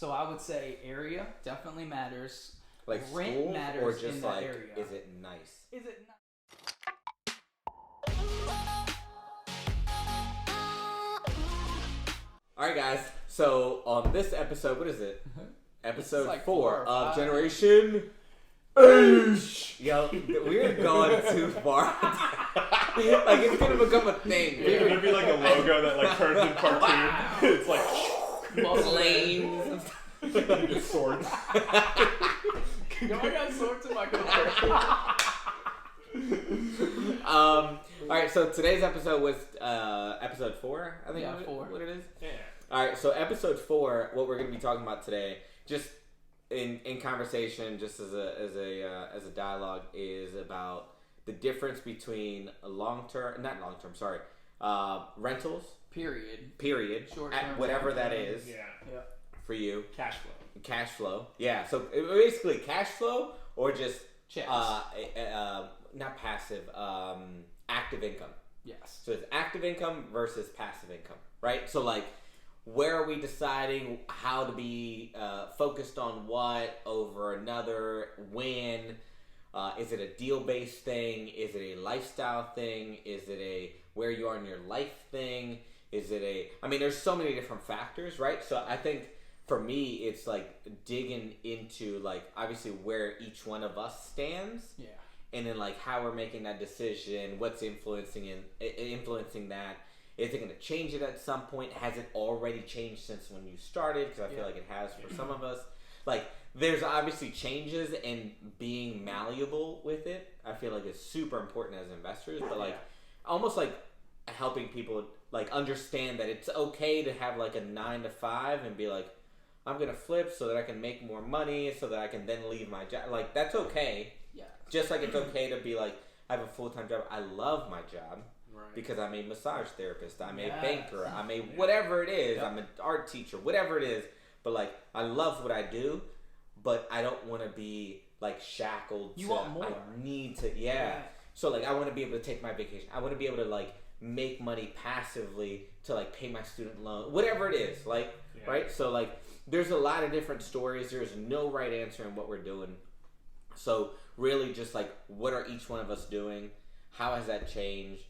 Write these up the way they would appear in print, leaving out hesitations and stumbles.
So I would say area definitely matters. Like rent schools, matters or just in like, that area. is it nice? Is it not? Alright guys, so on this episode, what is it? Episode like 4 4 or of 5. Generation H. Yo, we're going too far. Like, it's gonna become a thing. It's gonna be like a logo that like turns in cartoon. It's like flames. Just swords. Yo, I got swords in my car. Alright, so today's episode was episode 4, I think. Yeah, what 4. What it is? Yeah. Alright, so episode 4, what we're going to be talking about today, just in conversation, just as a dialogue, is about the difference between rentals, period, Short-term, whatever that long-term. is Yeah. for you. Cash flow. Yeah, so basically cash flow or just Checks. not passive, active income. Yes. So it's active income versus passive income, right? So like, where are we deciding how to be focused on what over another? When? Is it a deal-based thing? Is it a lifestyle thing? Is it a where you are in your life thing? Is it a... I mean, there's so many different factors, right? So I think for me, it's like digging into like obviously where each one of us stands. Yeah. And then like how we're making that decision, what's influencing that. Is it going to change it at some point? Has it already changed since when you started? Because I feel like it has for some of us. Like, there's obviously changes, and being malleable with it, I feel like is super important as investors. But like, almost like helping people like understand that it's okay to have like a 9 to 5 and be like, I'm going to flip so that I can make more money, so that I can then leave my job. Like, that's okay. Yeah. Just like it's okay to be like, I have a full-time job. I love my job. Right. Because I'm a massage therapist, I'm Yes. a banker, I'm a whatever it is, Yep. I'm an art teacher, whatever it is. But like, I love what I do, but I don't want to be like shackled. You to, want more. I need to, So like, I want to be able to take my vacation. I want to be able to like make money passively to like pay my student loan, whatever it is. Like, right? So like, there's a lot of different stories. There's no right answer in what we're doing. So really, just like, what are each one of us doing? How has that changed?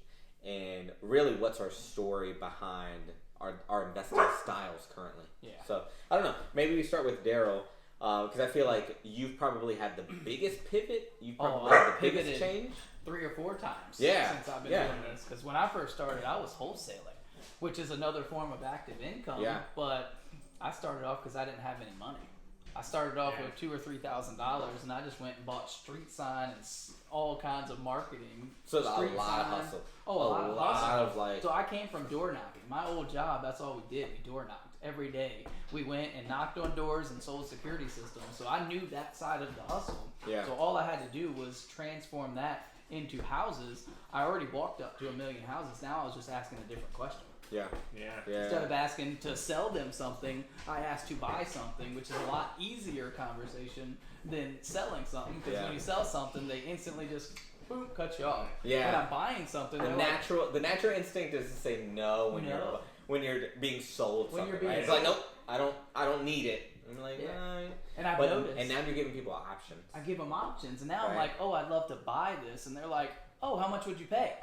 And really, what's our story behind our investing styles currently? Yeah. So, I don't know. Maybe we start with Daryle, because I feel like you've probably had the biggest pivot. You've probably had the biggest pivoted change. 3 or 4 times Yeah. since I've been doing this. Because when I first started, I was wholesaling, which is another form of active income. Yeah. But I started off because I didn't have any money. I started off with $2,000 or $3,000, and I just went and bought street sign and all kinds of marketing. So a street lot of sign. hustle. Oh, a lot of hustle. of like. So I came from door knocking. My old job, that's all we did. We door knocked every day. We went and knocked on doors and sold security systems. So I knew that side of the hustle. Yeah. So all I had to do was transform that into houses. I already walked up to 1 million houses. Now I was just asking a different question. Yeah. Instead of asking to sell them something, I asked to buy something, which is a lot easier conversation than selling something. Because when you sell something, they instantly just boom, cut you off. Yeah. When I'm buying something, The natural instinct is to say no when you're being sold When something. you're being Right? It's like, nope, I don't need it. I'm like, and I've but, noticed. and now you're giving people options. I give them options, and now I'm like, oh, I'd love to buy this, and they're like, oh, how much would you pay?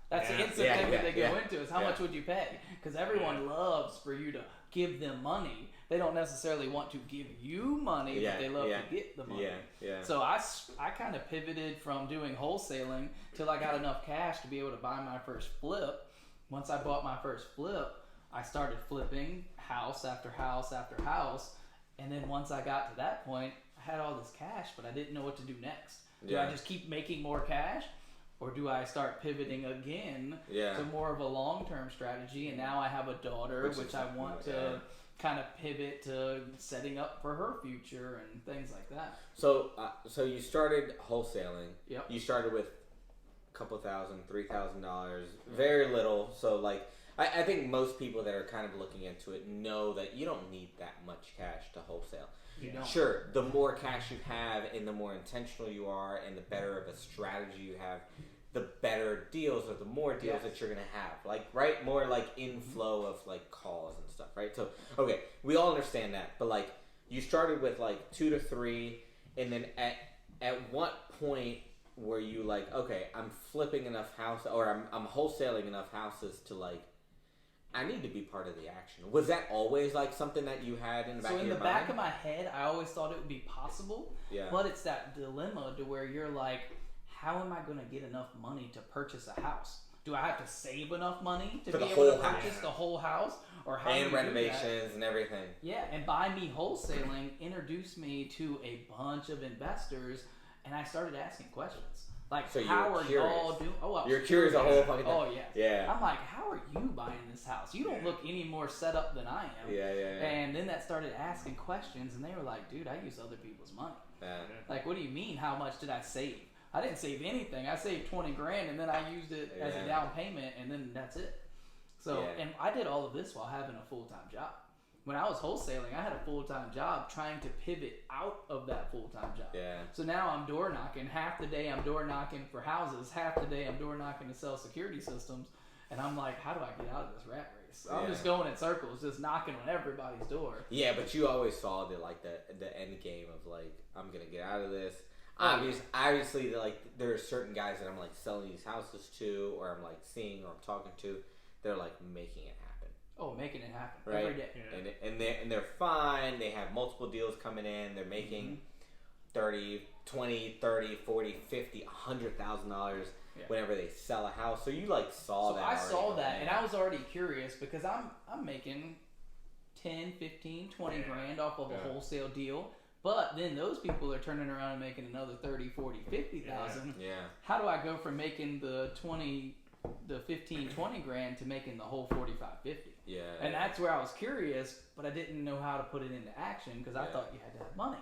That's the instant thing that they go into is how much would you pay? Because everyone loves for you to give them money. They don't necessarily want to give you money, but they love to get the money. So I kind of pivoted from doing wholesaling till I got enough cash to be able to buy my first flip. Once I bought my first flip, I started flipping house after house after house. And then once I got to that point, I had all this cash, but I didn't know what to do next. Do I just keep making more cash? Or do I start pivoting again to more of a long-term strategy? And now I have a daughter, which I want to kind of pivot to setting up for her future and things like that. So you started wholesaling. Yep. You started with a couple $1,000, $3,000, very little. So like, I think most people that are kind of looking into it know that you don't need that much cash to wholesale. You don't. Sure, the more cash you have and the more intentional you are and the better of a strategy you have, the better deals or the more deals that you're going to have. Like, more like inflow of like calls and stuff, right? So, okay, we all understand that. But like, you started with like 2 to 3, and then at what point were you like, okay, I'm flipping enough houses, or I'm wholesaling enough houses to like, I need to be part of the action? Was that always like something that you had in the back of your mind? So in the back of my head, I always thought it would be possible. Yeah. But it's that dilemma to where you're like, how am I going to get enough money to purchase a house? Do I have to save enough money to be able to purchase the whole house? Or how and renovations and everything. Yeah, and by me wholesaling, introduced me to a bunch of investors, and I started asking questions. Like, so how are y'all doing? Oh, you're curious the whole fucking time. Oh, yeah. Yeah. I'm like, how are you buying this house? You don't look any more set up than I am. Yeah. And then that started asking questions, and they were like, dude, I use other people's money. Yeah. Like, what do you mean, how much did I save? I didn't save anything. I saved $20,000, and then I used it as a down payment, and then that's it. So, and I did all of this while having a full-time job. When I was wholesaling, I had a full-time job trying to pivot out of that full-time job. Yeah. So now I'm door knocking. Half the day I'm door knocking for houses. Half the day I'm door knocking to sell security systems. And I'm like, how do I get out of this rat race? I'm just going in circles, just knocking on everybody's door. Yeah, but you always saw the end game of like, I'm gonna get out of this. Obviously, like there are certain guys that I'm like selling these houses to, or I'm like seeing, or I'm talking to. They're like making it happen. Oh, making it happen right? every day. Yeah. And they're fine. They have multiple deals coming in. They're making $20,000, $30,000, $40,000, $50,000, $100,000 whenever they sell a house. So you like saw that. So I saw that, and I was already curious because I'm making 10, 15, 20 grand off of a wholesale deal. But then those people are turning around and making another 30, 40, 50,000. Yeah. How do I go from making the 15, 20 grand to making the whole 45, 50? Yeah. And that's where I was curious, but I didn't know how to put it into action because I thought you had to have money.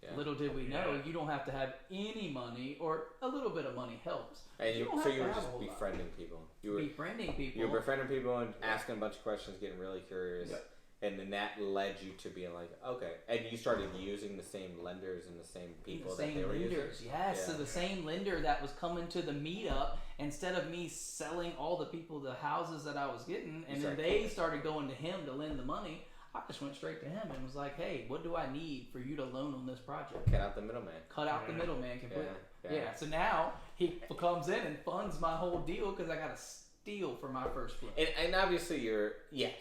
Yeah. Little did we know, you don't have to have any money, or a little bit of money helps. And you were just befriending people. You were befriending people. You were befriending people and asking a bunch of questions, getting really curious. Yep. And then that led you to being like, okay. And you started using the same lenders and the same people that they were using. Yes. Yeah. So the same lender that was coming to the meetup, instead of me selling all the people the houses that I was getting, and then they started going to him to lend the money, I just went straight to him and was like, hey, what do I need for you to loan on this project? Cut out the middleman. Cut out the middleman completely. Yeah. So now he comes in and funds my whole deal because I got to steal for my first flip. And obviously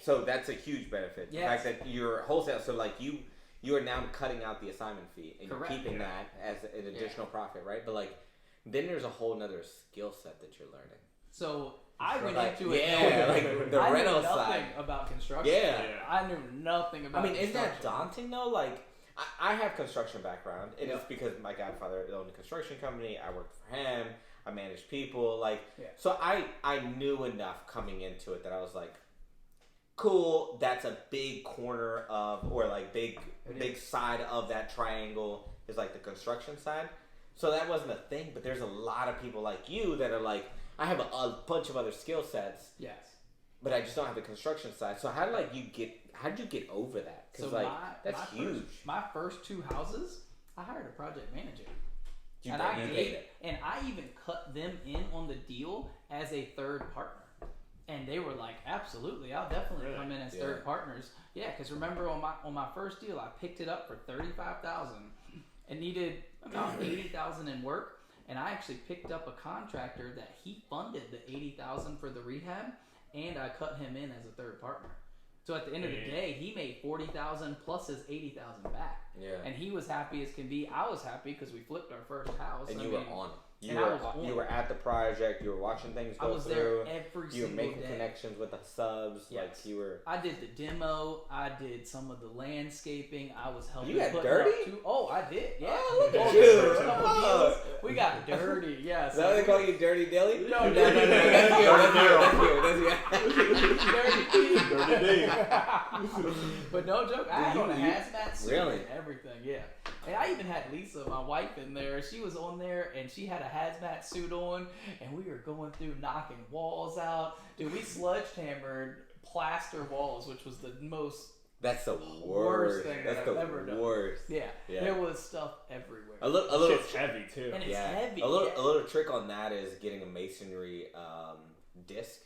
so that's a huge benefit. The fact that you're wholesale, so like you are now cutting out the assignment fee and you're keeping that as an additional profit, right? But like then there's a whole nother skill set that you're learning. So I went into it. Like the rental side. I knew nothing about construction. Yeah. I knew nothing about construction. Isn't that daunting though? Like I have construction background. It is because my godfather owned a construction company. I worked for him. I managed people. So I knew enough coming into it that I was like, cool, that's a big corner of, or like big side of that triangle is like the construction side. So that wasn't a thing, but there's a lot of people like you that are like, I have a bunch of other skill sets. Yes. But I just don't have the construction side. So how did you get over that? Because that's huge. My first 2 houses, I hired a project manager. And I even cut them in on the deal as a third partner. And they were like, absolutely, I'll definitely come in as third partners. Yeah, because remember on my first deal, I picked it up for $35,000 and needed about $80,000 in work. And I actually picked up a contractor that he funded the $80,000 for the rehab, and I cut him in as a third partner. So at the end of the day, he made $40,000 plus his $80,000 back. Yeah. And he was happy as can be. I was happy because we flipped our first house. And you were on it. You were at the project. You were watching things go through. I was there every single day. You were making connections with the subs. Yes. Like you were. I did the demo. I did some of the landscaping. I was helping. You got dirty? I did. Yeah. Oh, look at you. We got dirty. Yeah. So they call you Dirty Dilly? No. That's Dirty D. But no joke, I had on a hazmat suit and everything, And I even had Lisa, my wife, in there. She was on there, and she had a hazmat suit on, and we were going through knocking walls out. Dude, we sledgehammered plaster walls, which was the most... That's the worst thing that I've ever done. Worst. Yeah, there was stuff everywhere. A little shit's heavy too. And it's heavy. A little trick on that is getting a masonry disc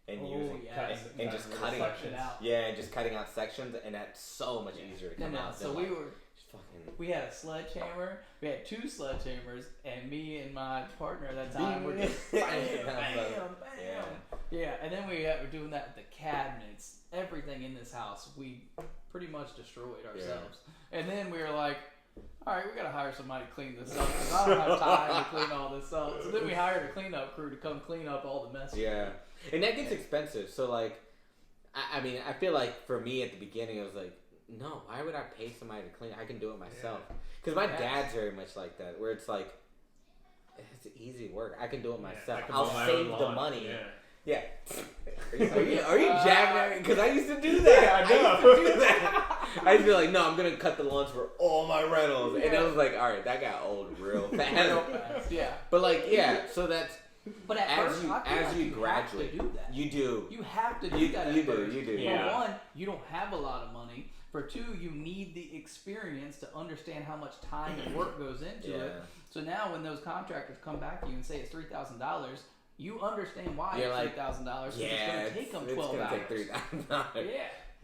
and just cutting out. Yeah, and just cutting out sections, and that's so much easier to come out. So we had a sledgehammer. We had 2 sledgehammers, and me and my partner at that time were just bam, bam. Yeah, and then we were doing that with the cabinets, everything in this house. We pretty much destroyed ourselves. Yeah. And then we were like, all right, we got to hire somebody to clean this up because I don't have time to clean all this up. So then we hired a cleanup crew to come clean up all the messes. Yeah. And that gets expensive. So, like, I mean, I feel like for me at the beginning, it was like, no, why would I pay somebody to clean? I can do it myself. Because my dad's very much like that, where it's like, it's easy work. I can do it myself. I'll save the money. Yeah. Are you jabbing at me? Because I used to do that. I used to do that. I used to be like, no, I'm going to cut the lunch for all my rentals. And it was like, all right, that got old real fast. Yeah. But like, yeah, so that's... But as you graduate, have to do that. You do. You have to do that. You do. Yeah. For one, you don't have a lot of money. For 2, you need the experience to understand how much time and work goes into it. So now when those contractors come back to you and say it's $3,000, you understand why it's $3,000. It's going to take them 12 hours. It's going to take $3,000.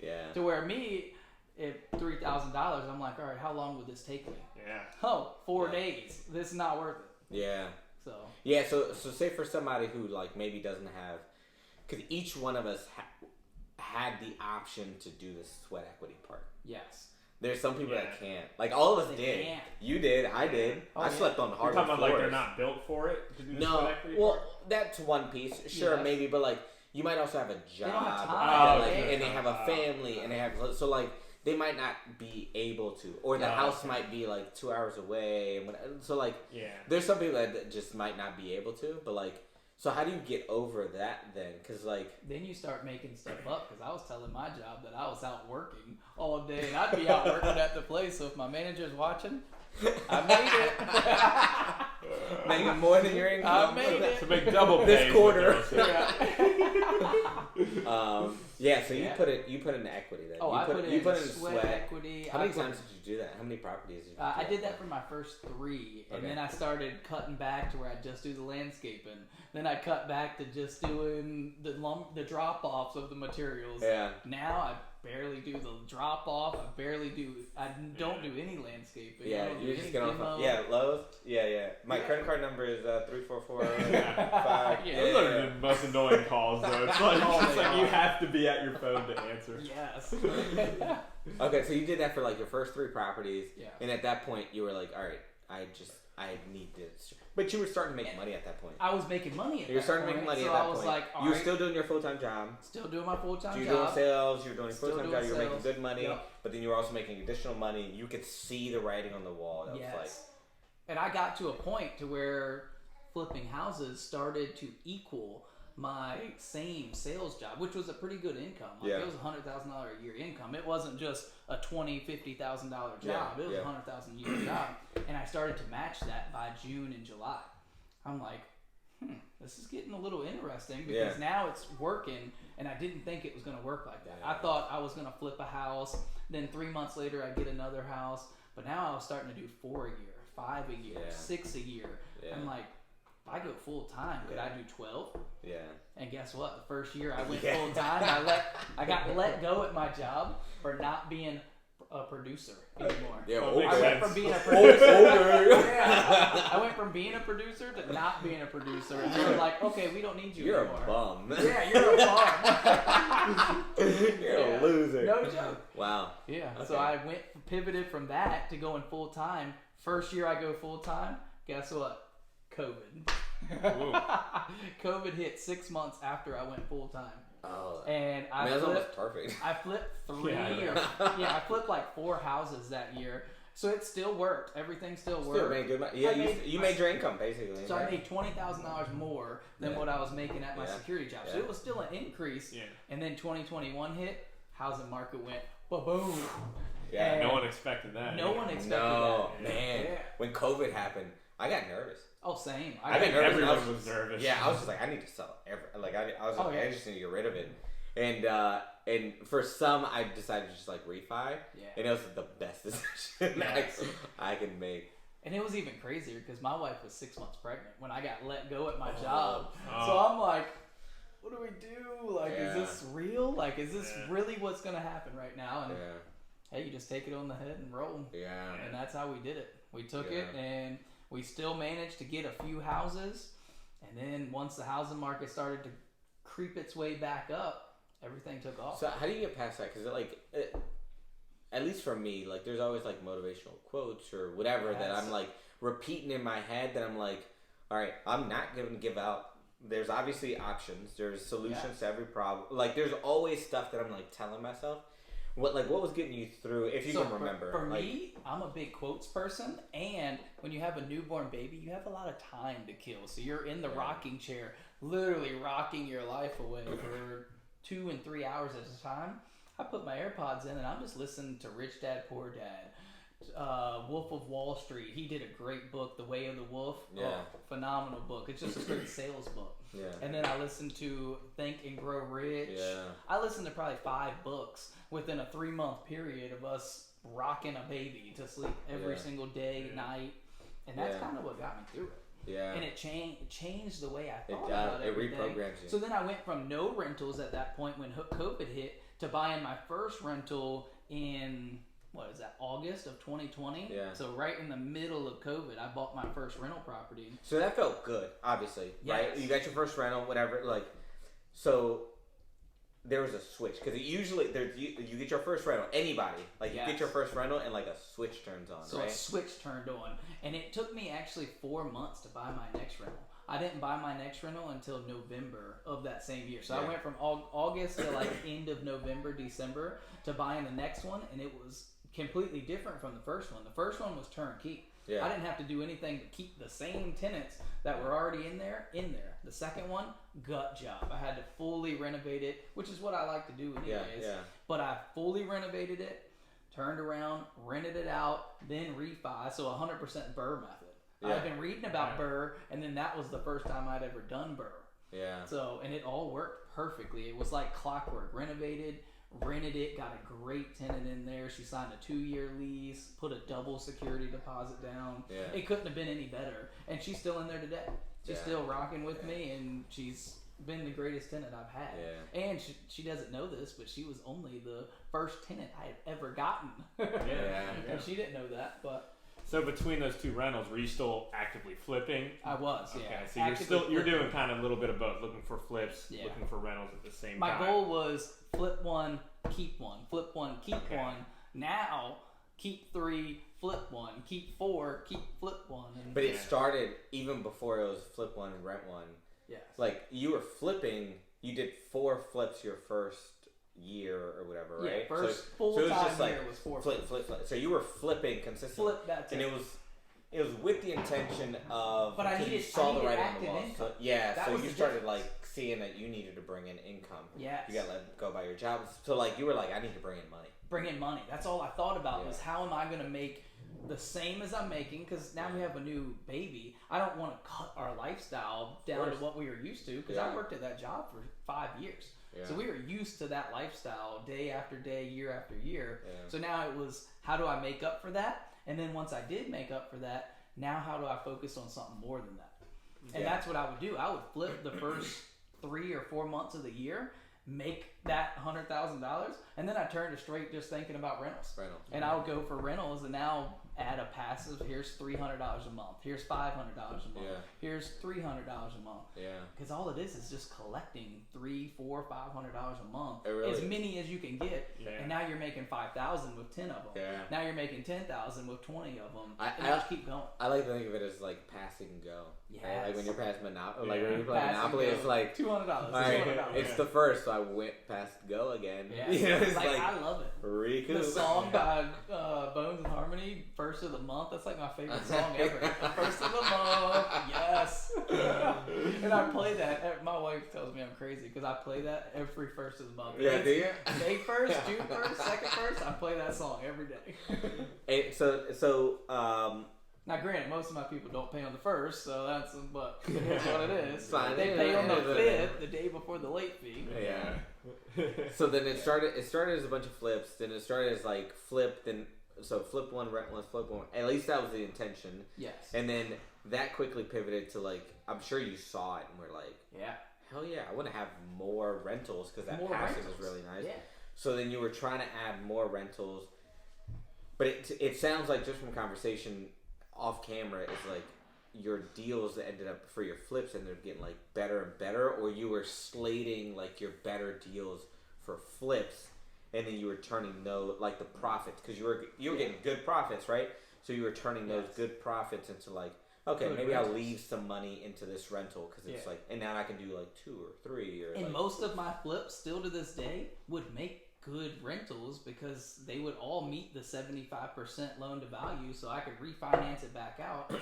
Yeah. To where me, if $3,000, I'm like, all right, how long would this take me? Yeah. Oh, 4 days. This is not worth it. Yeah. So. Yeah. So say for somebody who like maybe doesn't have, because each one of us had the option to do the sweat equity part. Yes. There's some people that can't. Like all of us did. Can't. You did. I did. I slept on hardwood floors. You're talking about like they're not built for it to do the sweat equity part? That's one piece. Sure, maybe, but like you might also have a job, they don't have time. And they have a family, and they have so they might not be able to, or the house might be like 2 hours away, and so there's some people that just might not be able to, but like. So how do you get over that then? Because then you start making stuff up. Because I was telling my job that I was out working all day, and I'd be out working at the place. So if my manager's watching, I made it. Making more than your income. I made it to make double this quarter. Yeah. So you put in the equity then. Oh, you put in sweat equity. How many times did you do that? How many properties did you do I did that for my first 3, and then I started cutting back to where I just do the landscaping. Then I cut back to just doing the drop-offs of the materials. Yeah. Now I barely do the drop-off. I don't do any landscaping. Yeah, you just get on. Lowe's. Yeah. My credit card number is 344-5. Those are the most annoying calls, though. It's like you have to be at your phone to answer. Yes. Okay, so you did that for like your first 3 properties, and at that point you were like, all right, I need this. But you were starting to make money at that point. I was making money at that point. You were starting to make money at that point. So I was like, all right. You were still doing your full-time job. Still doing my full-time job. You were doing sales. You were doing your full-time job. You were sales. making good money. Yep. But then you were also making additional money. You could see the writing on the wall. That was like... And I got to a point to where flipping houses started to equal my same sales job, which was a pretty good income. It was $100,000 a year income. It wasn't just a $50,000 job. It was a $100,000 a year job. And I started to match that by June and July. I'm like, this is getting a little interesting because now it's working, and I didn't think it was going to work like that. I thought I was going to flip a house, then 3 months later I'd get another house, but now I was starting to do 4 a year, 5 a year, 6 a year. I'm like, if I go full time, could I do 12? Yeah. And guess what? The first year I went full time, I got let go at my job for not being a producer anymore. I went from being a producer. I went from being a producer to not being a producer, and they were like, "Okay, we don't need you anymore." You're a bum. Yeah, you're a bum. You're a loser. No joke. Wow. Yeah. Okay. So I pivoted from that to going full time. First year I go full time. Guess what? COVID. COVID hit 6 months after I went full time. Oh, and that's almost perfect. I flipped 3 years. I flipped like 4 houses that year. So it still worked. Everything still worked. Still made good money. Yeah, you made your income basically. So I made $20,000 more than what I was making at my security job. So it was still an increase. Yeah. And then 2021 hit. Housing market went ba-boom. Yeah. And no one expected that. No one expected that. No, man. Yeah. When COVID happened, I got nervous. Oh, same. I got nervous. Everyone was nervous. Yeah, I was just like, I need to sell I just need to get rid of it. And for some, I decided to just like refi. Yeah. And it was the best decision I could make. And it was even crazier because my wife was 6 months pregnant when I got let go at my job. So I'm like, what do we do? Like, is this real? Like, is this really what's going to happen right now? And hey, you just take it on the head and roll. Yeah. And that's how we did it. We took it, and we still managed to get a few houses. And then once the housing market started to creep its way back up, everything took off. So how do you get past that? Because at least for me, like, there's always like motivational quotes or whatever that I'm like repeating in my head that I'm like, all right, I'm not going to give out. There's obviously options. There's solutions to every problem. Like, there's always stuff that I'm like telling myself. What was getting you through, if you can remember? For me, I'm a big quotes person, and when you have a newborn baby, you have a lot of time to kill. So you're in the rocking chair, literally rocking your life away for 2 and 3 hours at a time. I put my AirPods in, and I'm just listening to Rich Dad, Poor Dad, Wolf of Wall Street. He did a great book, The Way of the Wolf. Yeah. Phenomenal book. It's just a great sales book. Yeah. And then I listened to Think and Grow Rich. Yeah. I listened to probably 5 books within a 3-month period of us rocking a baby to sleep every single day, night. And that's kind of what got me through it. Yeah. And it changed the way I thought about everything. It reprograms you. So then I went from no rentals at that point when COVID hit to buying my first rental in, August of 2020? Yeah. So right in the middle of COVID, I bought my first rental property. So that felt good, obviously, right? You got your first rental, whatever, so there was a switch. Because usually, you get your first rental, anybody, you get your first rental and a switch turns on, So right? a switch turned on. And it took me actually 4 months to buy my next rental. I didn't buy my next rental until November of that same year. So I went from August to end of November, December to buying the next one, and it was completely different from the first one. The first one was turnkey. Yeah. I didn't have to do anything to keep the same tenants that were already in there. The second one, gut job. I had to fully renovate it, which is what I like to do anyways. Yeah. But I fully renovated it, turned around, rented it out, then refi. So 100% BRRRR method. Yeah. I've been reading about BRRRR, and then that was the first time I'd ever done BRRRR. Yeah. So, and it all worked perfectly. It was like clockwork. Renovated, rented it, got a great tenant in there. She signed a 2-year lease, put a double security deposit down. Yeah. It couldn't have been any better. And she's still in there today. She's still rocking with me, and she's been the greatest tenant I've had. Yeah. And she doesn't know this, but she was only the first tenant I had ever gotten. And she didn't know that, but... So between those 2 rentals, were you still actively flipping? I was, okay, yeah. So you're doing kind of a little bit of both, looking for flips, looking for rentals at the same time. My goal was flip 1, keep 1, flip 1, keep 1. Now, keep 3, flip 1, keep 4, keep flip 1. But it started even before it was flip 1 and rent 1. Yes. You were flipping, you did 4 flips your first year or whatever, right? Yeah, first full-time year was 4 flip. So you were flipping consistently. Flip that and it was with the intention of, but I needed the writing on the active wall. income. So, so you started seeing that you needed to bring in income. Yes. You got let go by your job. So you were like, I need to bring in money. Bring in money. That's all I thought about was how am I going to make the same as I'm making, because now we have a new baby. I don't want to cut our lifestyle down to what we were used to, because I worked at that job for 5 years. Yeah. So we were used to that lifestyle day after day, year after year. Yeah. So now it was, how do I make up for that? And then once I did make up for that, now how do I focus on something more than that? And that's what I would do. I would flip the first 3 or 4 months of the year, make that $100,000, and then I turned to straight just thinking about rentals. And I would go for rentals, and now add a passive. Here's $300 a month. Here's $500 a month. Here's $300 a month. Because all it is just collecting $300, $400, $500 a month, as many as you can get. And now you're making $5,000 with 10 of them. Now you're making $10,000 with 20 of them. And just keep going. I like to think of it as pass and go. Yeah. Right? When you're past Monopoly, when you play Monopoly, it's $200. It's the first, so I went past go again. Yeah. It's I love it. Recoup. The song by Bones and Harmony, First of the Month, that's my favorite song ever. First of the month, yes. And I play that. My wife tells me I'm crazy because I play that every first of the month. Yeah, do you? May 1st, June 1st, 2nd 1st, I play that song every day. Now, granted, most of my people don't pay on the 1st, so that's what it is. Fine. They pay on the 5th, the day before the late fee. Yeah. So then it started as a bunch of flips. Then it started as flip. Then flip 1, rent 1, flip 1. At least that was the intention. Yes. And then that quickly pivoted to I'm sure you saw it and were like, yeah. hell yeah, I want to have more rentals because that passive is really nice. Yeah. So then you were trying to add more rentals, but it sounds like just from conversation off camera is like your deals that ended up for your flips ended up getting like better and better, or you were slating like your better deals for flips, and then you were turning like the profits because you were getting good profits, right? So you were turning those good profits into like, okay, maybe I'll leave some money into this rental because it's like, and now I can do like 2 or 3 or. And like, most of my flips still to this day would make good rentals because they would all meet the 75% loan to value, so I could refinance it back out.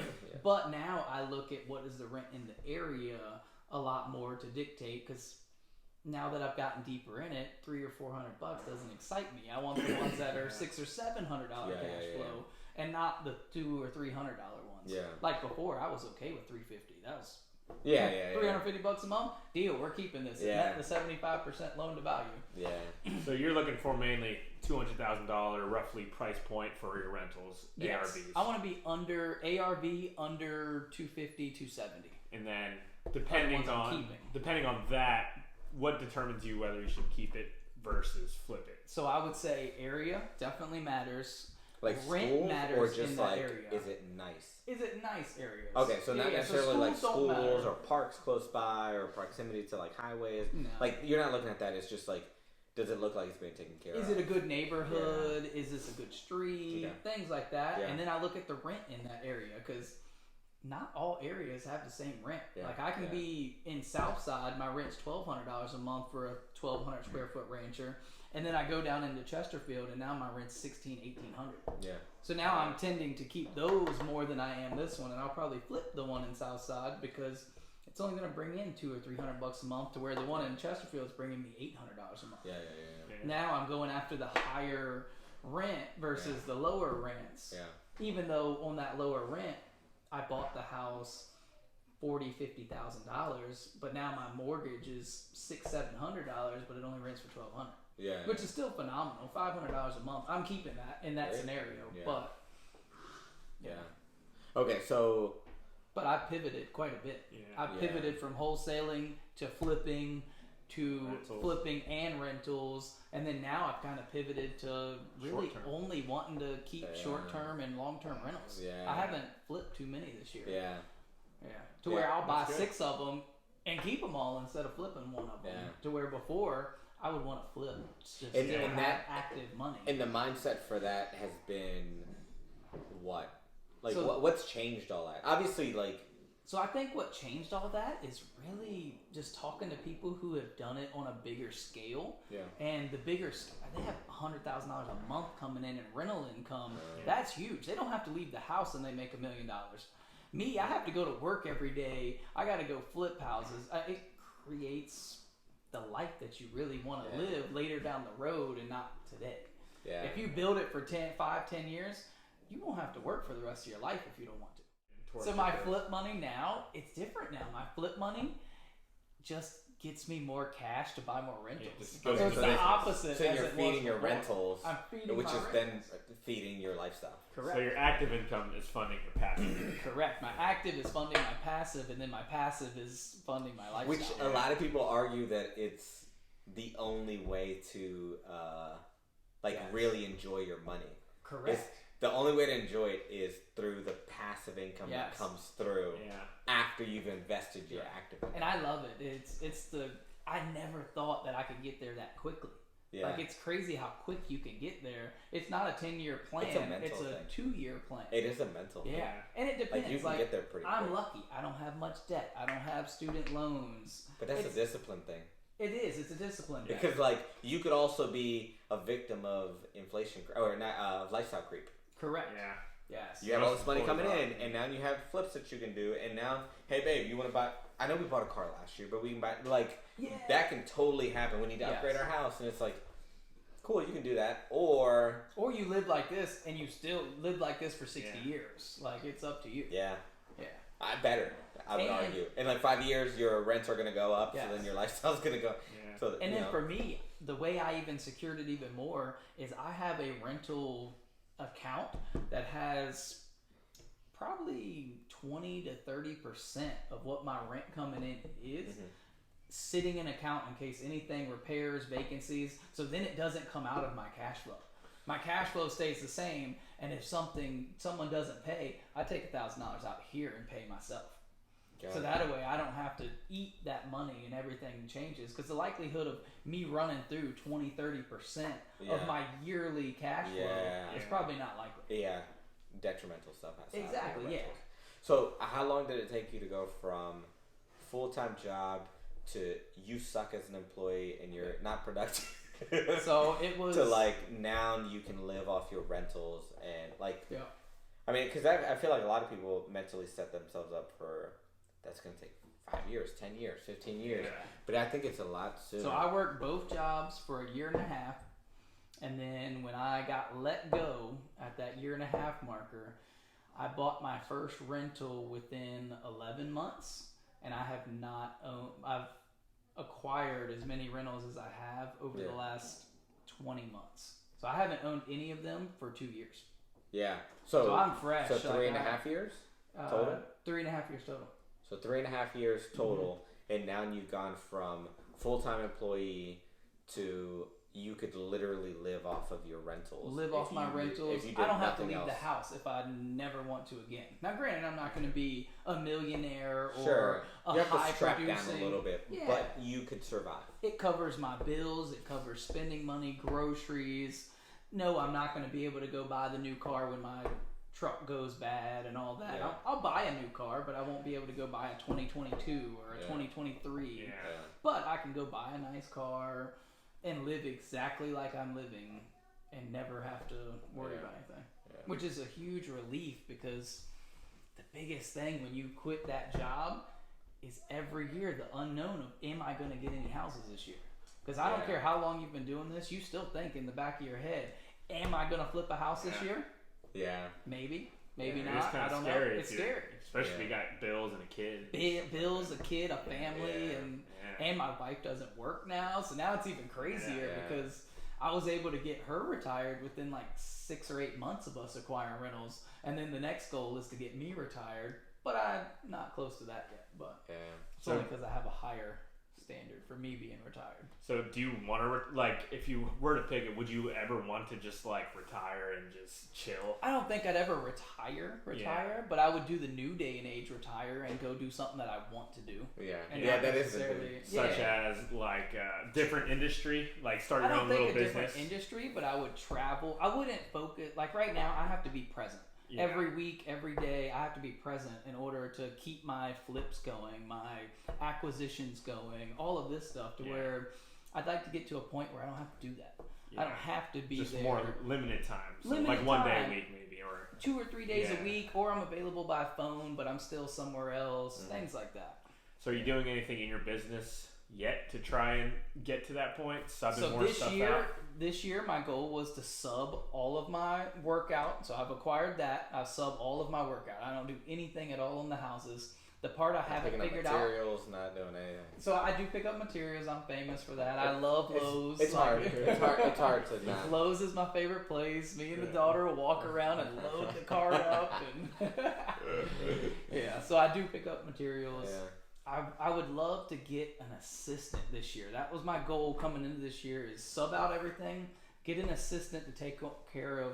But now I look at what is the rent in the area a lot more to dictate, because now that I've gotten deeper in it, $300 or $400 doesn't excite me. I want the ones that are $600 or $700 cash flow, and not the $200 or $300 ones. Yeah. Like before, I was okay with $350. That was $350 a month. Deal. We're keeping this. Yeah. The 75% loan to value. Yeah. So you're looking for mainly $200,000 roughly price point for your rentals. Yes. ARVs. I want to be under ARV under 250, 270. And then depending on that, what determines you whether you should keep it versus flip it? So I would say area definitely matters. Like rent schools, matters or just in like, that area. is it nice? Is it nice areas? Okay, so not necessarily so like schools or parks close by or proximity to like highways. No. Like you're not looking at that. It's just like, does it look like it's being taken care of? Is it a good neighborhood? Yeah. Is this a good street? Yeah. Things like that. Yeah. And then I look at the rent in that area, because not all areas have the same rent. Yeah. Like I can be in Southside, my rent's $1,200 a month for a 1,200 square foot rancher. And then I go down into Chesterfield, and now my rent's $1,600, $1,800. Yeah. So now I'm tending to keep those more than I am this one, and I'll probably flip the one in Southside because it's only going to bring in $200 or $300 a month, to where the one in Chesterfield is bringing me $800 a month. Yeah. Now I'm going after the higher rent versus the lower rents. Yeah. Even though on that lower rent, I bought the house $50,000, but now my mortgage is $600-$700, but it only rents for $1,200. Yeah. Which is still phenomenal. $500 a month. I'm keeping that in that scenario. Yeah. But okay, so but I pivoted quite a bit. Yeah. I pivoted from wholesaling to flipping to rentals. Flipping and rentals, and then now I've kind of pivoted to really only wanting to keep short-term and long-term rentals. Yeah. I haven't flipped too many this year. Yeah. To where I'll buy 6 of them and keep them all instead of flipping one of them. Yeah. To where before I would want to flip to and still have that active money. And the mindset for that has been what? Like, so, what's changed all that? Obviously, like... So I think what changed all that is really just talking to people who have done it on a bigger scale. Yeah. And the bigger... They have $100,000 a month coming in rental income. That's huge. They don't have to leave the house and they make $1 million. Me, I have to go to work every day. I got to go flip houses. It creates the life that you really want to live later down the road and not today. Yeah. If you build it for 10 years, you won't have to work for the rest of your life if you don't want to. So my flip money now, it's different now. My flip money just gets me more cash to buy more rentals. So it's the opposite. So you're feeding your rentals, I'm feeding which my is rentals. then feeding your lifestyle. Correct. So your active income is funding your passive. Correct. My active is funding my passive, and then my passive is funding my lifestyle. Which a lot of people argue that it's the only way to really enjoy your money. Correct. The only way to enjoy it is through the passive income that comes through after you've invested your active income. And I love it. I never thought that I could get there that quickly. Yeah. Like, it's crazy how quick you can get there. It's not a 10-year plan. It's a 2-year plan. It is a mental thing. Yeah. And it depends. Like, you can get there pretty quick. I'm lucky. I don't have much debt. I don't have student loans. But that's a discipline thing. It is. It's a discipline thing. Because, like, you could also be a victim of inflation, or not, lifestyle creep. Correct. Yeah. Yes. You have all this money coming in, and now you have flips that you can do, and now, hey, babe, you want to buy... I know we bought a car last year, but we can buy... Like, that can totally happen. We need to upgrade our house, and it's like, cool, you can do that. Or you live like this, and you still live like this for 60 years. Like, it's up to you. Yeah. Yeah. I would argue. In like 5 years, your rents are going to go up, so then your lifestyle's going to go... Yeah. So, and then for me, the way I even secured it even more is I have a rental account that has probably 20 to 30% of what my rent coming in is sitting in account in case anything repairs, vacancies. So then it doesn't come out of my cash flow. My cash flow stays the same, and if someone doesn't pay, I take $1,000 out here and pay myself. So that way I don't have to eat that money and everything changes, because the likelihood of me running through 20-30% of my yearly cash flow is probably not likely. Yeah, detrimental stuff has to happen. Exactly, yeah. So how long did it take you to go from full-time job to you suck as an employee and you're not productive? So it was... to like now you can live off your rentals and like... Yeah. I mean, because I feel like a lot of people mentally set themselves up for... That's going to take 5 years, 10 years, 15 years. Yeah. But I think it's a lot sooner. So I worked both jobs for a year and a half. And then when I got let go at that year and a half marker, I bought my first rental within 11 months. And I have not owned... I've acquired as many rentals as I have over the last 20 months. So I haven't owned any of them for 2 years. Yeah. So I'm fresh. So 3.5 years total? 3.5 years total. So 3.5 years total, and now you've gone from full-time employee to you could literally live off of your rentals. Live off my rentals. I don't have to leave the house if I never want to again. Now, granted, I'm not going to be a millionaire or a high producing. You have to strap down a little bit, but you could survive. It covers my bills. It covers spending money, groceries. No, I'm not going to be able to go buy the new car when my truck goes bad and all that. I'll buy a new car, but I won't be able to go buy a 2022 or a 2023. Yeah. But I can go buy a nice car and live exactly like I'm living and never have to worry about anything. Yeah. Which is a huge relief, because the biggest thing when you quit that job is every year the unknown of, am I going to get any houses this year? Because I don't care how long you've been doing this, you still think in the back of your head, am I going to flip a house this year? Yeah. Maybe not. I don't know. It's scary. Especially if you got bills and a kid. Bills, a kid, a family, and my wife doesn't work now. So now it's even crazier because I was able to get her retired within like 6 or 8 months of us acquiring rentals. And then the next goal is to get me retired. But I'm not close to that yet. But it's only because I have a higher standard for me being retired. So do you want to if you were to pick it, would you ever want to just retire and just chill? I don't think I'd ever retire, but I would do the new day and age retire and go do something that I want to do. That is such as different industry, start your own little business. I don't think a different industry, but I would travel. I wouldn't focus right now. I have to be present. Every week, every day, I have to be present in order to keep my flips going, my acquisitions going, all of this stuff, to where I'd like to get to a point where I don't have to do that. I don't have to be just there. More limited time. So one day a week maybe, or 2 or 3 days a week, or I'm available by phone, but I'm still somewhere else, things like that. So are you doing anything in your business yet to try and get to that point? Subbing more stuff out? This year, my goal was to sub all of my workout. So I've acquired that. I sub all of my workout. I don't do anything at all in the houses. The part I haven't figured out. Materials, not doing anything. So I do pick up materials. I'm famous for that. I love Lowe's. It's hard. It's hard to not. Lowe's is my favorite place. Me and the daughter will walk around and load the car up. And so I do pick up materials. Yeah. I would love to get an assistant this year. That was my goal coming into this year, is sub out everything, get an assistant to take care of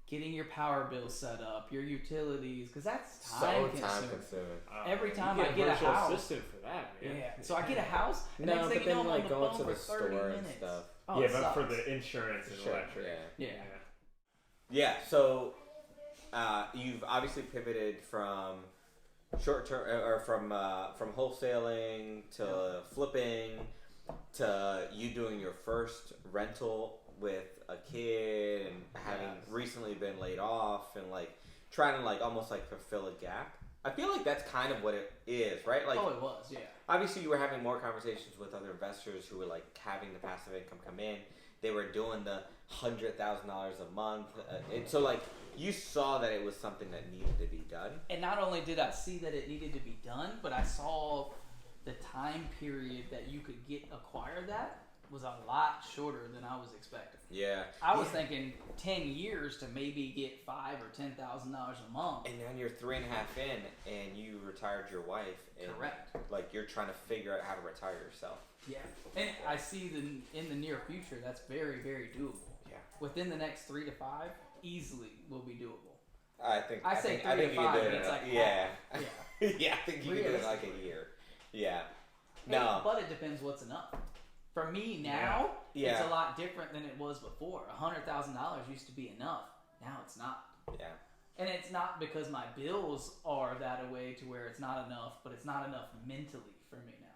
getting your power bill set up, your utilities, because that's time consuming. Every time I get a house. Assistant for that, man. Yeah. So I get a house, and next thing you know, I'm on the phone for 30 minutes. Stuff. Oh, but for the insurance and electric. Yeah. So you've obviously pivoted from short term, or from wholesaling to flipping to you doing your first rental with a kid and having recently been laid off and trying to almost fulfill a gap. I feel like that's kind of what it is, right? It was, yeah. Obviously, you were having more conversations with other investors who were having the passive income come in. They were doing the $100,000 a month, and so you saw that it was something that needed to be done. And not only did I see that it needed to be done, but I saw the time period that you could acquire that. was a lot shorter than I was expecting. Yeah. I was thinking 10 years to maybe get $5,000 or $10,000 a month. And now you're 3.5 in, and you retired your wife. And Correct. Like, you're trying to figure out how to retire yourself. Yeah. And I see in the near future, that's very, very doable. Yeah. Within the next 3 to 5, easily will be doable. I think 3 to 5, you can do it. Like yeah. Yeah. Yeah, I think you can do it in like a year. Yeah. No. But it depends what's enough. For me now, Yeah. it's a lot different than it was before. $100,000 used to be enough. Now it's not. Yeah. And it's not because my bills are that way to where it's not enough, but it's not enough mentally for me now.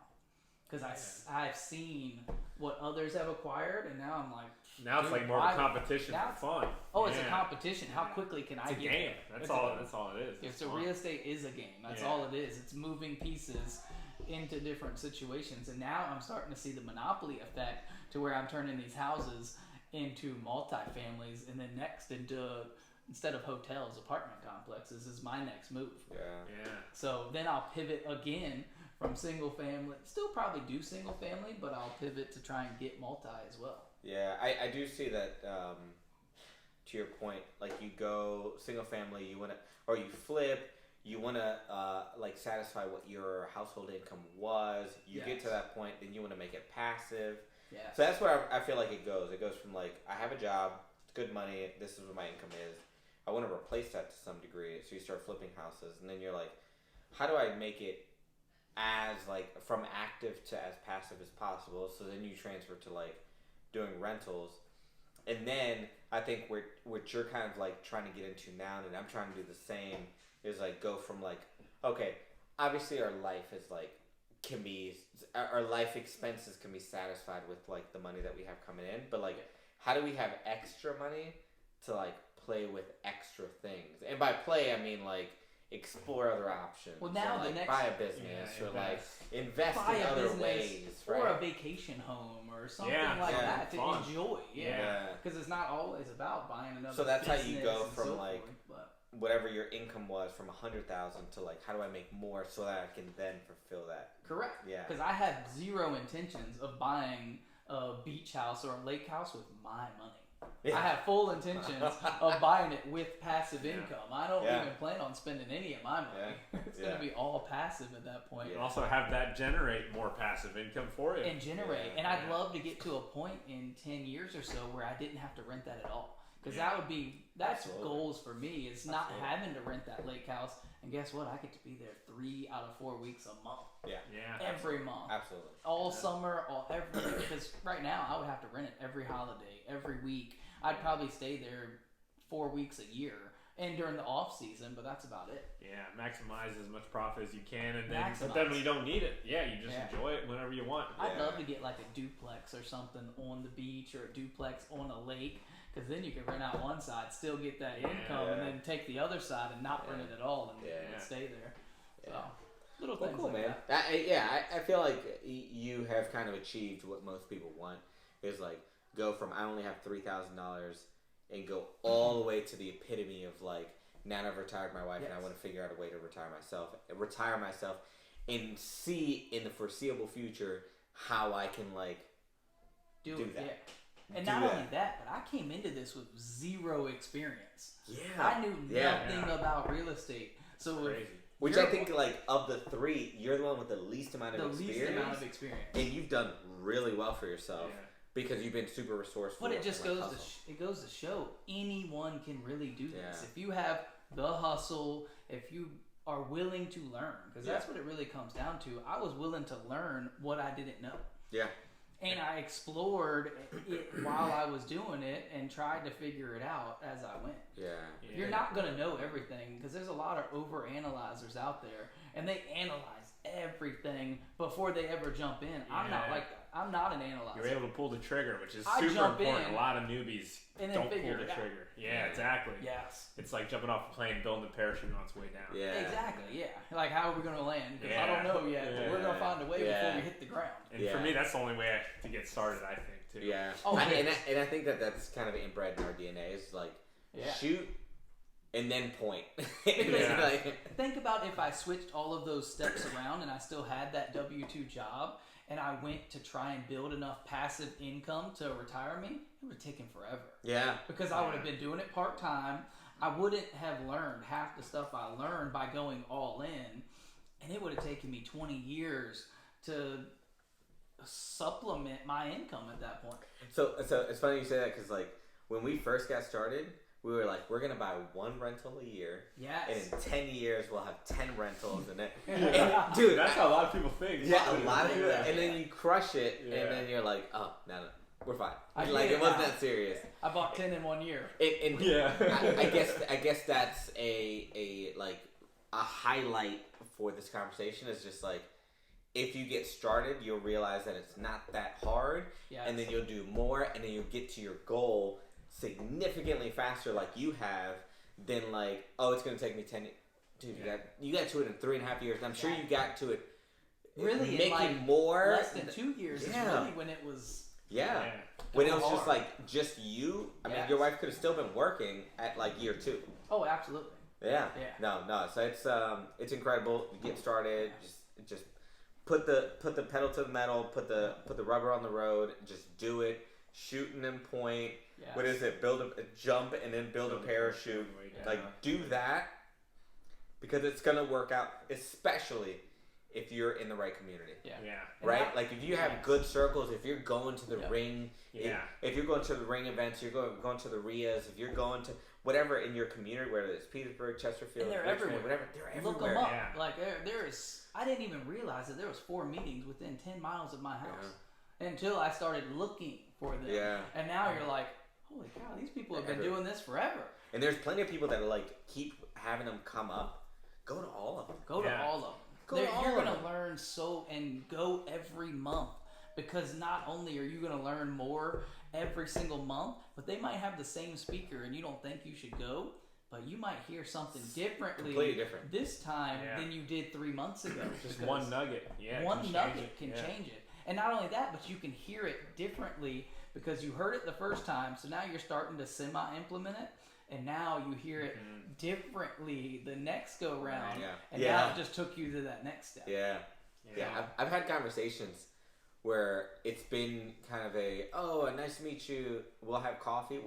Because I've seen what others have acquired, and now I'm like, now it's like more of a competition for fun. Oh, it's a competition. How quickly can I get a game? there? That's all it is. It's real estate is a game. That's all it is. It's moving pieces into different situations. And now I'm starting to see the monopoly effect to where I'm turning these houses into multi-families, and then next instead of hotels, apartment complexes is my next move. Yeah. So then I'll pivot again from single family. Still probably do single family, but I'll pivot to try and get multi as well. Yeah, I do see that. To your point, like you go single family, you wanna, or you flip, you wanna like satisfy what your household income was. You get to that point, then you wanna make it passive. Yeah. So that's where I feel like it goes. It goes from like I have a job, it's good money, this is what my income is. I want to replace that to some degree. So you start flipping houses, and then you're like, how do I make it as like from active to as passive as possible? So then you transfer to like doing rentals, and then I think what you're kind of like trying to get into now, and I'm trying to do the same, is like go from like, okay, obviously our life is like our life expenses can be satisfied with like the money that we have coming in, but like how do we have extra money to like play with extra things? And by play I mean like explore other options. Well, now or, like, the next buy a business or like invest in other ways, right? Or a vacation home or something like that to enjoy. Because it's not always about buying another. So that's how you go from from like whatever your income was from 100,000 to like how do I make more so that I can then fulfill that. Correct. Yeah. Because I had zero intentions of buying a beach house or a lake house with my money. I have full intentions of buying it with passive income. I don't even plan on spending any of my money. It's going to be all passive at that point. And also have that generate more passive income for you. And generate. And I'd love to get to a point in 10 years or so where I didn't have to rent that at all. Because that's goals for me. It's not having to rent that lake house. And guess what? I get to be there 3 out of 4 weeks a month. Every month. Absolutely. All summer, because right now I would have to rent it every holiday, every week. I'd probably stay there 4 weeks a year, and during the off season, but that's about it. Yeah, maximize as much profit as you can, and then but then when you don't need it, you just enjoy it whenever you want. I'd love to get like a duplex or something on the beach, or a duplex on a lake. Because then you can rent out one side, still get that income, and then take the other side and not rent it at all and stay there. So, little things cool, like man. that. I feel like you have kind of achieved what most people want. Is like go from I only have $3,000 and go all the way to the epitome of like now I've retired my wife and I want to figure out a way to retire myself and see in the foreseeable future how I can like do that. Yeah. And not only that, but I came into this with zero experience. Yeah. I knew nothing about real estate. So crazy. Which I think, like, of the three, you're the one with the least amount of experience. And you've done really well for yourself because you've been super resourceful. But it just goes to show anyone can really do this. If you have the hustle, if you are willing to learn, because that's what it really comes down to. I was willing to learn what I didn't know. Yeah. And I explored it while I was doing it and tried to figure it out as I went. You're not going to know everything because there's a lot of over-analyzers out there, and they analyze everything before they ever jump in. I'm not like that. I'm not an analyzer. You're able to pull the trigger, which is super important. A lot of newbies don't pull the trigger. Yeah, exactly. Yes. It's like jumping off a plane, building a parachute on its way down. Yeah. Exactly, Like, how are we going to land? Because I don't know yet, but we're going to find a way before we hit the ground. And for me, that's the only way to get started, I think, too. Yeah. And I think that's kind of inbred in our DNA. Is like, shoot and then point. Think about if I switched all of those steps around and I still had that W-2 job and I went to try and build enough passive income to retire me, it would have taken forever. Yeah. Because I would have been doing it part-time. I wouldn't have learned half the stuff I learned by going all in, and it would have taken me 20 years to supplement my income at that point. So it's funny you say that, because like when we first got started, we were like, we're gonna buy one rental a year. Yes. And in 10 years we'll have 10 rentals, and then and, dude, that's how a lot of people think. Yeah, a lot of people. And then you crush it, and then you're like, oh, no, we're fine. Like it wasn't that serious. I bought 10 in 1 year. I guess that's a highlight for this conversation is just like, if you get started, you'll realize that it's not that hard, and then you'll do more, and then you'll get to your goal significantly faster, like you have, than like, oh, it's going to take me 10 years. Dude, you got to it in 3.5 years. And I'm sure you got to it really making like more. Less than 2 years is really when it was. Yeah. When it was just like, just you. I mean, your wife could have still been working at like year 2. Oh, absolutely. Yeah. No. So it's incredible. You get started. Just put the pedal to the metal. Put the rubber on the road. Just do it. Shoot and then point. Yes. What is it? Build a jump and then build a parachute. Like do that, because it's gonna work out, especially if you're in the right community. Right? Like if you have good circles, if you're going to the ring, if you're going to the ring events, you're going to the RIAs, if you're going to whatever in your community, whether it's Petersburg, Chesterfield, and they're Richmond, everywhere. Whatever, they're everywhere. Look them up. Like there's. I didn't even realize that there was 4 meetings within 10 miles of my house until I started looking for them. Yeah. And now you're like, holy cow, these people have been doing this forever. And there's plenty of people that like keep having them come up. Go to all of them. Go to all of them. You're going to learn and go every month, because not only are you going to learn more every single month, but they might have the same speaker and you don't think you should go, but you might hear something completely different this time than you did 3 months ago. Just one nugget. One nugget can change it. And not only that, but you can hear it differently because you heard it the first time, so now you're starting to semi-implement it, and now you hear it differently the next go-round, and now it just took you to that next step. I've had conversations where it's been kind of nice to meet you, we'll have coffee,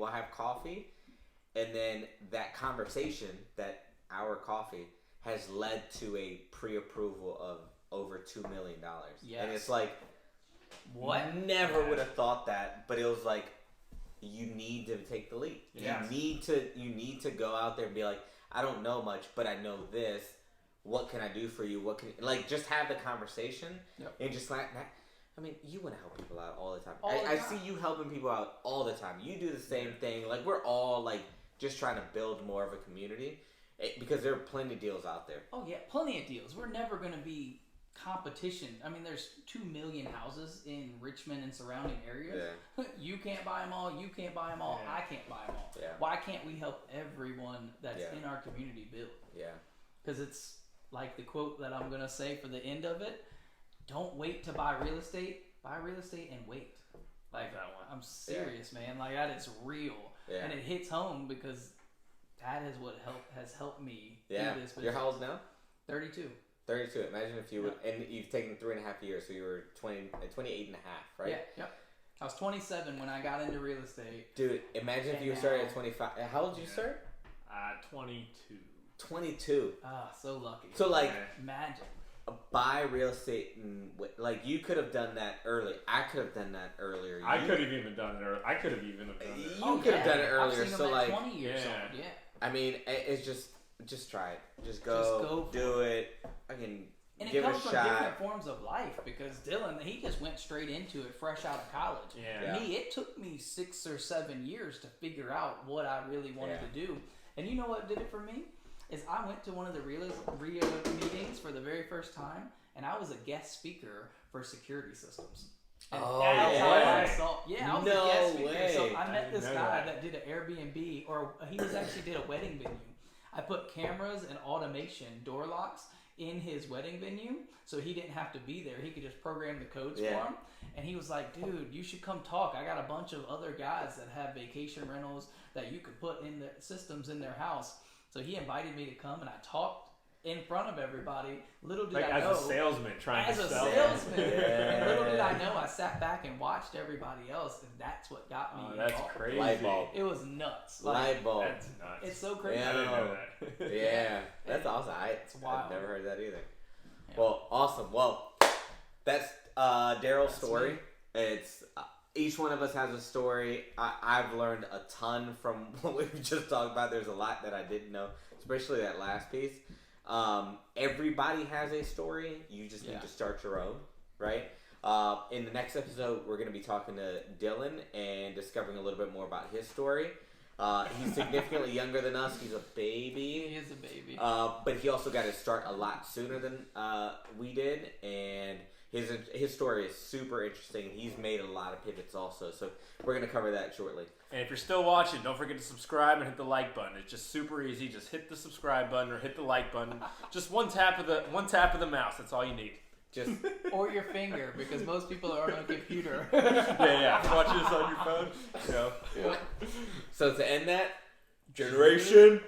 and then that conversation, that hour coffee, has led to a pre-approval of over $2 million. Yes. And it's like, what? Never would have thought that, but it was like, you need to take the leap. Yes. You need to go out there and be like, I don't know much, but I know this. What can I do for you? Just have the conversation and just like that. I mean, you want to help people out all the time. I see you helping people out all the time. You do the same thing. Like, we're all like just trying to build more of a community, because there are plenty of deals out there. Oh yeah, plenty of deals. We're never going to be competition. I mean, there's 2 million houses in Richmond and surrounding areas. You can't buy them all. You can't buy them all. I can't buy them all. Why can't we help everyone that's in our community build? Because it's like the quote that I'm going to say for the end of it: don't wait to buy real estate. Buy real estate and wait. Like, I'm serious, man. Like, that is real. And it hits home because that is what has helped me do this business. You're how old now? 32. 32. Imagine if you would, and you've taken 3.5 years, so you were 28 and a half, right? I was 27 when I got into real estate. Dude, imagine if you started at 25. How old did you start? 22. 22. Ah, so lucky. So like, imagine. Buy real estate and like, you could have done that early. I could have done that earlier. I could have even done it early. I could have even done it. You could have done it earlier. I've seen so like 20 years old. I mean, it's just try it. Just go do it. I can and give it comes it a from shot. Different forms of life, because Dylan, he just went straight into it fresh out of college. Me, it took me 6 or 7 years to figure out what I really wanted to do. And you know what did it for me? Is I went to one of the RIA meetings for the very first time, and I was a guest speaker for security systems. And I was a guest speaker. So I met this guy that did an Airbnb, or he actually did a wedding venue. I put cameras and automation door locks in his wedding venue, so he didn't have to be there. He could just program the codes for him. And he was like, dude, you should come talk. I got a bunch of other guys that have vacation rentals that you could put in the systems in their house. So he invited me to come, and I talked in front of everybody. Little did like I know, as a salesman trying to sell. And little did I know, I sat back and watched everybody else, and that's what got me. That's involved. crazy. Light bulb. It was nuts. Light bulb. That's nuts. It's so crazy. Yeah. I didn't know that. Yeah, that's awesome. wild. I've never heard that either. Yeah. Well, awesome. Well, that's Daryl's story. Me. It's each one of us has a story. I've learned a ton from what we've just talked about. There's a lot that I didn't know, especially that last piece. Everybody has a story. You just need to start your own, right? In the next episode, we're going to be talking to Dylan and discovering a little bit more about his story. He's significantly younger than us. He's a baby. He is a baby. But he also got his start a lot sooner than we did, and his story is super interesting. He's made a lot of pivots also, so we're going to cover that shortly. And if you're still watching, don't forget to subscribe and hit the like button. It's just super easy. Just hit the subscribe button or hit the like button. Just one tap of the mouse. That's all you need. Just or your finger, because most people are on a computer. yeah. Watch this on your phone. Yeah. So to end that, generation.